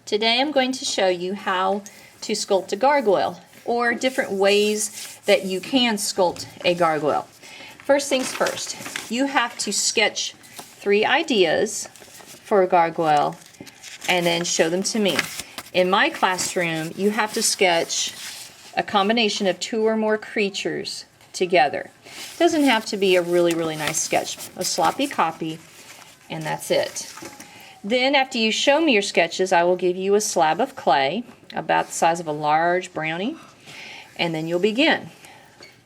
Today I'm going to show you how to sculpt a gargoyle, or different ways that you can sculpt a gargoyle. First things first, you have to sketch 3 ideas for a gargoyle and then show them to me. In my classroom, you have to sketch a combination of 2 or more creatures together. It doesn't have to be a really nice sketch, a sloppy copy, and that's it. Then after you show me your sketches, I will give you a slab of clay about the size of a large brownie, and then you'll begin.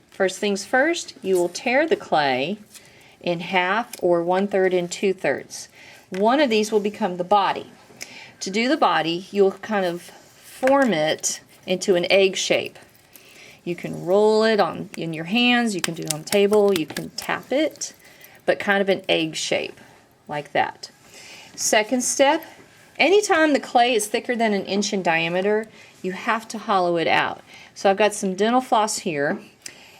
First things first, you will tear the clay in half or 1/3 and 2/3. One of these will become the body. To do the body, you'll kind of form it into an egg shape. You can roll it in your hands, you can do it on the table, you can tap it, but kind of an egg shape, like that. Second step, anytime the clay is thicker than 1 inch in diameter, you have to hollow it out. So I've got some dental floss here,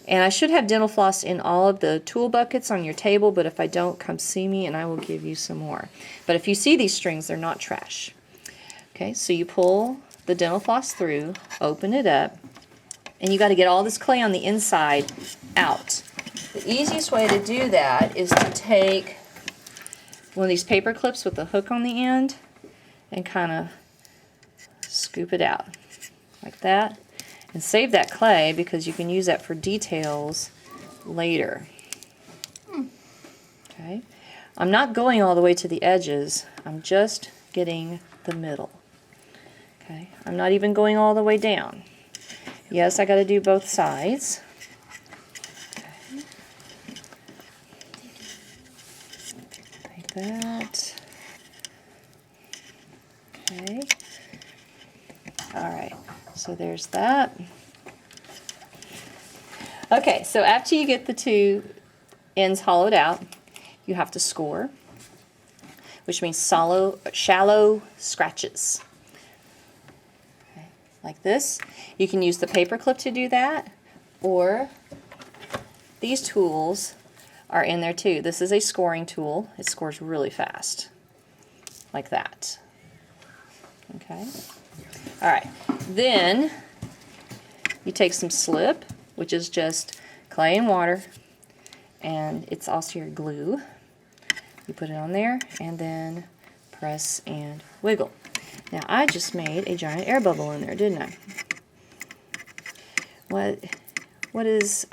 and I should have dental floss in all of the tool buckets on your table, but if I don't, come see me and I will give you some more. But if you see these strings, they're not trash. Okay, so you pull the dental floss through, open it up, and you got to get all this clay on the inside out. The easiest way to do that is to take one of these paper clips with a hook on the end and kind of scoop it out like that, and save that clay because you can use that for details later. Okay, I'm not going all the way to the edges, I'm just getting the middle. Okay, I'm not even going all the way down. Yes, I got to do both sides. Like that. Okay. Alright, so there's that. Okay, so after you get the 2 ends hollowed out, you have to score, which means shallow scratches. Okay, like this. You can use the paper clip to do that, or these tools are in there too. This is a scoring tool. It scores really fast, like that. Okay. All right. Then you take some slip, which is just clay and water, and it's also your glue. You put it on there and then press and wiggle. Now I just made a giant air bubble in there, didn't I? What is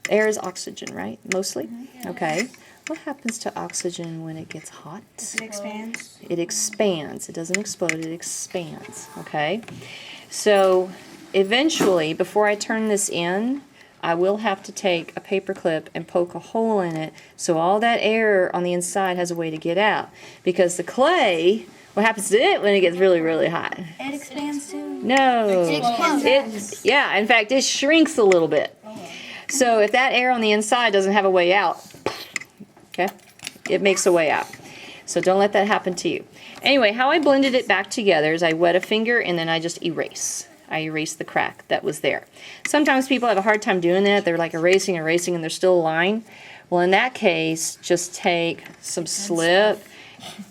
air is oxygen, right? Mostly? Yeah. Okay. What happens to oxygen when it gets hot? It expands. It expands. It doesn't explode, it expands. Okay? So eventually, before I turn this in, I will have to take a paper clip and poke a hole in it so all that air on the inside has a way to get out. Because the clay, what happens to it when it gets really hot? It expands too. No. It expands. Yeah, in fact, it shrinks a little bit. So if that air on the inside doesn't have a way out, okay, it makes a way out. So don't let that happen to you. Anyway, how I blended it back together is I wet a finger and then I just erase. I erase the crack that was there. Sometimes people have a hard time doing that. They're like erasing, and there's still a line. Well, in that case, just take some slip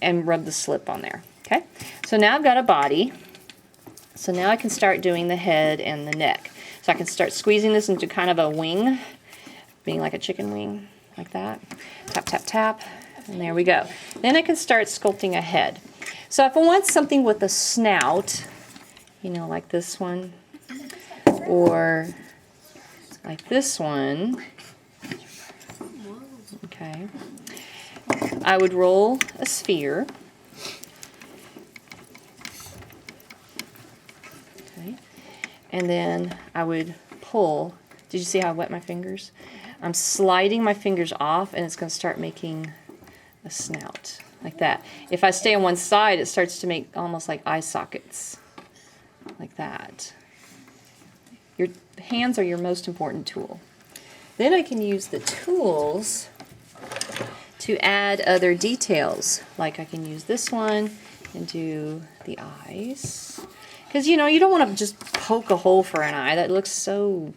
and rub the slip on there. Okay? So now I've got a body. So now I can start doing the head and the neck. So I can start squeezing this into kind of a wing, being like a chicken wing, like that. Tap, tap, tap, and there we go. Then I can start sculpting a head. So if I want something with a snout, you know, like this one, or like this one, okay, I would roll a sphere. Okay. And then I would pull. Did you see how I wet my fingers? I'm sliding my fingers off and it's going to start making a snout like that. If I stay on one side, it starts to make almost like eye sockets like that. Your hands are your most important tool. Then I can use the tools to add other details. Like I can use this one and do the eyes. Because, you know, you don't want to just poke a hole for an eye. That looks so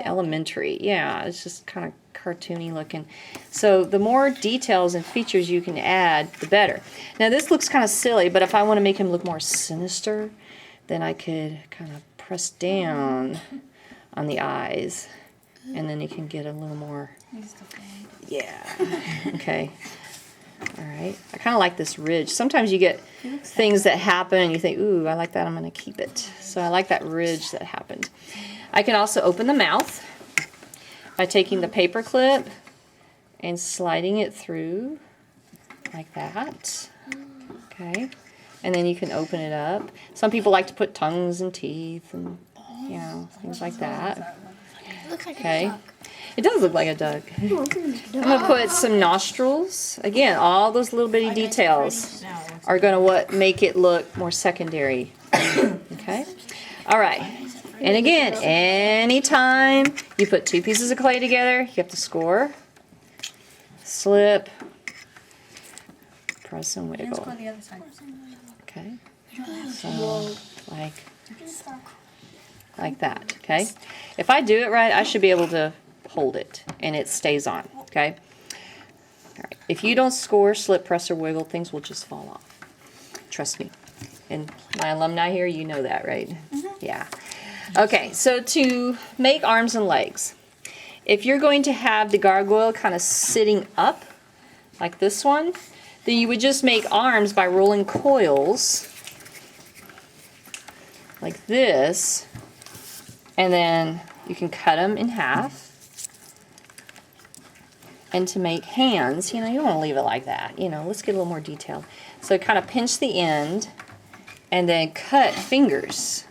elementary. Yeah, it's just kind of cartoony looking. So the more details and features you can add, the better. Now this looks kind of silly, but if I want to make him look more sinister, then I could kind of press down on the eyes, and then you can get a little more. Yeah. Okay. All right. I kind of like this ridge. Sometimes you get things that happen and you think, ooh, I like that, I'm going to keep it. So I like that ridge that happened. I can also open the mouth by taking the paper clip and sliding it through like that. Okay. And then you can open it up. Some people like to put tongues and teeth and, you know, things like that. Okay. It does look like a duck. I'm going to put some nostrils. Again, all those little bitty details are going to make it look more secondary. Okay? All right. And again, anytime you put two pieces of clay together, you have to score, slip, press and wiggle. Okay? So, like that. Okay? If I do it right, I should be able to hold it and it stays on. Okay? All right. If you don't score, slip, press, or wiggle, things will just fall off. Trust me. And my alumni here, you know that, right? Yeah. Okay, so to make arms and legs, if you're going to have the gargoyle kind of sitting up, like this one, then you would just make arms by rolling coils like this, and then you can cut them in half. And to make hands, you know, you don't want to leave it like that. You know, let's get a little more detailed. So kind of pinch the end and then cut fingers.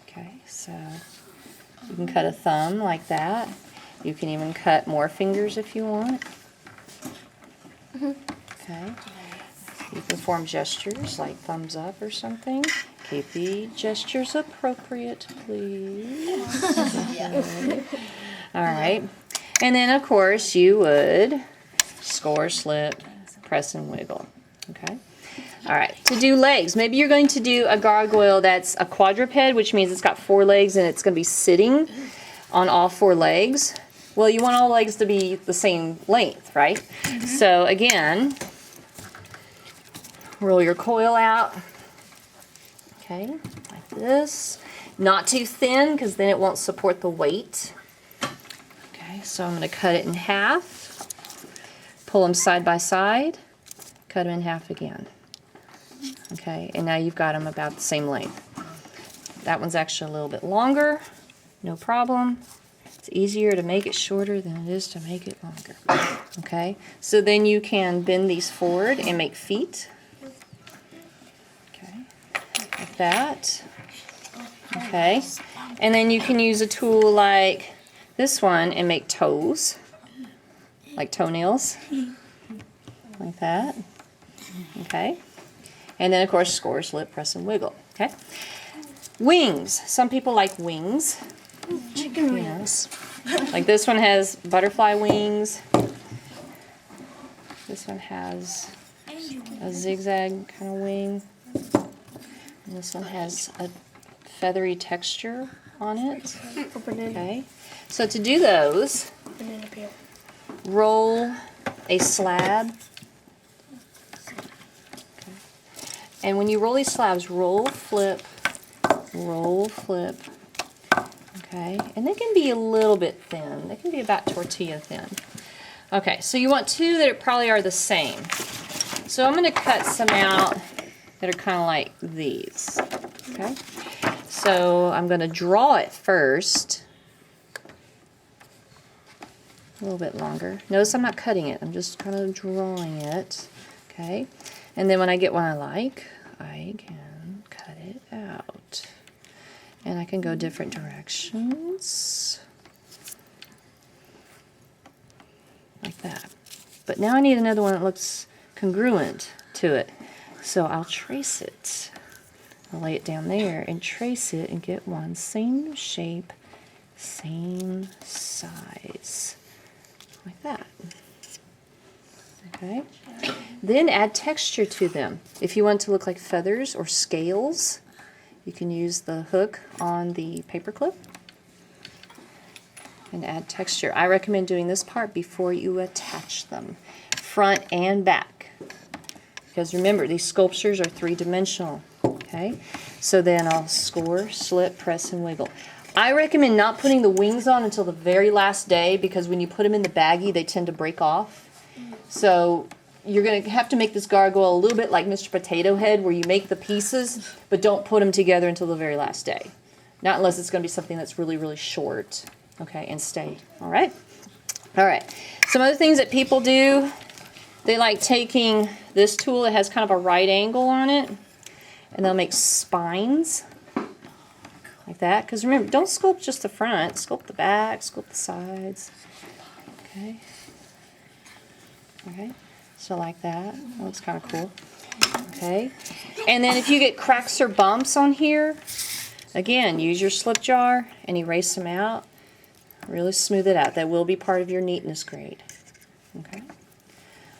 Okay, so you can cut a thumb like that. You can even cut more fingers if you want. Okay. You can form gestures like thumbs up or something. Keep the gestures appropriate, please. All right. And then, of course, you would score, slip, press, and wiggle. Okay? All right. To do legs, maybe you're going to do a gargoyle that's a quadruped, which means it's got 4 legs and it's going to be sitting on all 4 legs. Well, you want all legs to be the same length, right? So, again, roll your coil out. Okay, like this. Not too thin, because then it won't support the weight. So I'm going to cut it in half, pull them side by side, cut them in half again. Okay, and now you've got them about the same length. That one's actually a little bit longer, no problem. It's easier to make it shorter than it is to make it longer. Okay, so then you can bend these forward and make feet. Okay, like that. Okay, and then you can use a tool like this one and make toes, like toenails, like that. Okay, and then of course score, slip, press, and wiggle. Okay, wings. Some people like wings. Chicken wings. Like this one has butterfly wings. This one has a zigzag kind of wing. And this one has a feathery texture on it. Okay. So to do those, roll a slab. Okay. And when you roll these slabs, roll, flip. Okay. And they can be a little bit thin. They can be about tortilla thin. Okay, so you want 2 that probably are the same. So I'm going to cut some out that are kind of like these. Okay. So I'm going to draw it first. A little bit longer. Notice I'm not cutting it. I'm just kind of drawing it. Okay. And then when I get one I like, I can cut it out. And I can go different directions. Like that. But now I need another one that looks congruent to it. So I'll trace it. I'll lay it down there and trace it and get one same shape, same size. Like that. Okay. Then add texture to them. If you want to look like feathers or scales, you can use the hook on the paper clip. and add texture. I recommend doing this part before you attach them, front and back. Because remember, these sculptures are three-dimensional, okay? So then I'll score, slip, press, and wiggle. I recommend not putting the wings on until the very last day because when you put them in the baggie, they tend to break off. So you're going to have to make this gargoyle a little bit like Mr. Potato Head where you make the pieces, but don't put them together until the very last day. Not unless it's going to be something that's really, really short, okay, and stay, all right? All right, some other things that people do, they like taking this tool that has kind of a right angle on it, and they'll make spines like that. Because remember, don't sculpt just the front, sculpt the back, sculpt the sides. Okay. Okay, so like that. That looks kind of cool. Okay, and then if you get cracks or bumps on here, again, use your slip jar and erase them out. Really smooth it out. That will be part of your neatness grade. Okay.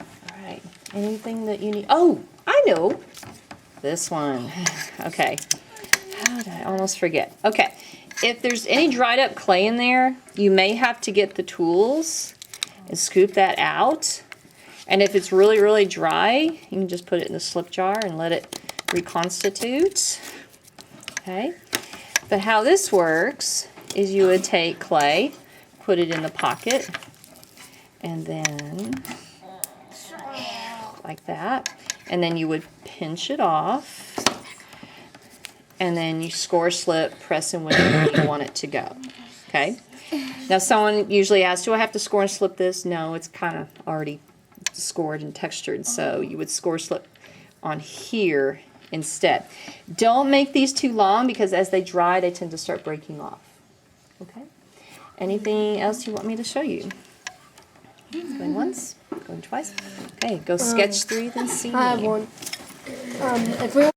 All right. Anything that you need? Oh, I know. This one. Okay. How did I almost forget? Okay. If there's any dried up clay in there, you may have to get the tools and scoop that out. And if it's really, really dry, you can just put it in the slip jar and let it reconstitute. Okay. But how this works is you would take clay, put it in the pocket, and then like that, and then you would pinch it off, and then you score, slip, press, and where you want it to go. Okay. Now someone usually asks, do I have to score and slip this? No, it's kind of already scored and textured, so you would score, slip on here instead. Don't make these too long because as they dry, they tend to start breaking off. Okay. Anything else you want me to show you? Going once, going twice. Okay, go sketch 3, then see me. I have one. If we